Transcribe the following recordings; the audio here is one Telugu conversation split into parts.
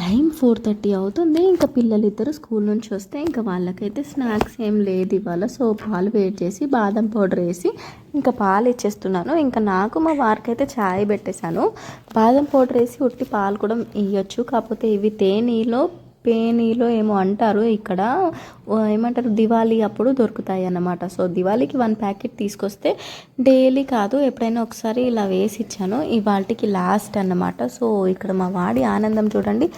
టైం 4:30 అవుతుంది. ఇంకా పిల్లలిద్దరు స్కూల్ నుంచి వస్తే ఇంకా వాళ్ళకైతే స్నాక్స్ ఏం లేదు ఇవాళ. సో పాలు వేడి చేసి బాదం పౌడర్ వేసి ఇంకా పాలు ఇచ్చేస్తున్నాను. ఇంకా నాకు మా వారికైతే ఛాయ్ పెట్టేశాను. బాదం పౌడర్ వేసి ఉట్టి పాలు కూడా ఇవ్వచ్చు, కాకపోతే ఇవి తేనీలో పేనీలో ఏమో అంటారు ఇక్కడ, ఏమంటారు, దివాళీ అప్పుడు దొరుకుతాయి అన్నమాట. సో దివాళీకి 1 ప్యాకెట్ తీసుకొస్తే డైలీ కాదు ఎప్పుడైనా ఒకసారి ఇలా వేసి ఇచ్చాను. ఇవాళకి లాస్ట్ అన్నమాట. సో ఇక్కడ మా వాడి ఆనందం చూడండి.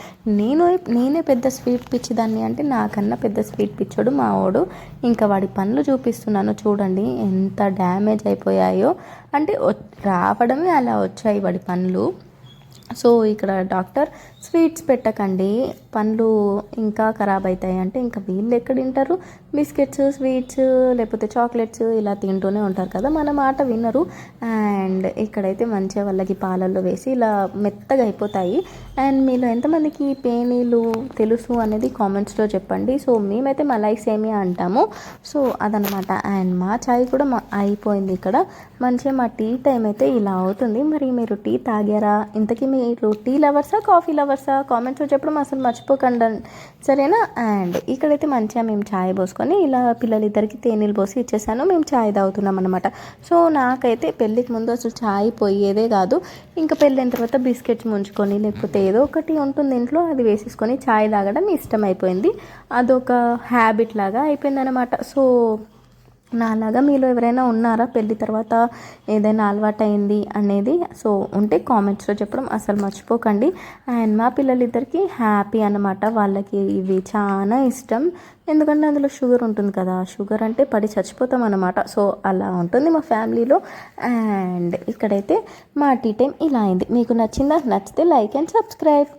నేనే పెద్ద స్వీట్ పిచ్చిదాన్ని అంటే నాకన్నా పెద్ద స్వీట్ పిచ్చోడు మా వాడు. ఇంకా వాడి పనులు చూపిస్తున్నాను చూడండి ఎంత డ్యామేజ్ అయిపోయాయో. అంటే రావడమే అలా వచ్చాయి వాడి పనులు. సో ఇక్కడ డాక్టర్ స్వీట్స్ పెట్టకండి, పండ్లు ఇంకా ఖరాబ్ అవుతాయి అంటే ఇంకా వీళ్ళు ఎక్కడ తింటారు, బిస్కెట్స్, స్వీట్స్, లేకపోతే చాక్లెట్స్ ఇలా తింటూనే ఉంటారు కదా, మన మాట వినరు. అండ్ ఇక్కడైతే మంచిగా వాళ్ళకి పాలల్లో వేసి ఇలా మెత్తగా అయిపోతాయి. అండ్ మీలో ఎంతమందికి పేనీలు తెలుసు అనేది కామెంట్స్లో చెప్పండి. సో మేమైతే మలై సేమియా అంటాము. సో అదనమాట. అండ్ మా చాయ్ కూడా అయిపోయింది ఇక్కడ. మంచిగా మా టీ టైం అయితే ఇలా అవుతుంది. మరి మీరు టీ తాగారా? ఇంతకీ మీరు టీ లవర్సా కాఫీ లవర్సా? కామెంట్స్లో చెప్పడం అసలు మర్చిపోకండి, సరేనా? అండ్ ఇక్కడైతే మంచిగా మేము ఛాయ్ పోసుకొని ఇలా పిల్లలిద్దరికి తేనీళ్ళు పోసి ఇచ్చేసాను. మేము ఛాయ్ తాగుతున్నాం అనమాట. సో నాకైతే పెళ్ళికి ముందు అసలు ఛాయ్ పోయేదే కాదు. ఇంకా పెళ్ళైన తర్వాత బిస్కెట్స్ ముంచుకొని లేకపోతే ఏదో ఒకటి ఉంటుంది ఇంట్లో, అది వేసేసుకొని ఛాయ్ తాగడం ఇష్టం అయిపోయింది. అదొక హ్యాబిట్ లాగా అయిపోయింది అనమాట. సో నాలాగా మీలో ఎవరైనా ఉన్నారా పెళ్ళి తర్వాత ఏదైనా అలవాటైంది అనేది? సో ఉంటే కామెంట్స్లో చెప్పడం అసలు మర్చిపోకండి. అండ్ మా పిల్లలిద్దరికి హ్యాపీ అన్నమాట. వాళ్ళకి ఇవి చాలా ఇష్టం, ఎందుకంటే అందులో షుగర్ ఉంటుంది కదా, షుగర్ అంటే పడి చచ్చిపోతాం అన్నమాట. సో అలా ఉంటుంది మా ఫ్యామిలీలో. అండ్ ఇక్కడైతే మా టీ టైం ఇలా అయింది. మీకు నచ్చిందా? నచ్చితే లైక్ అండ్ సబ్స్క్రైబ్.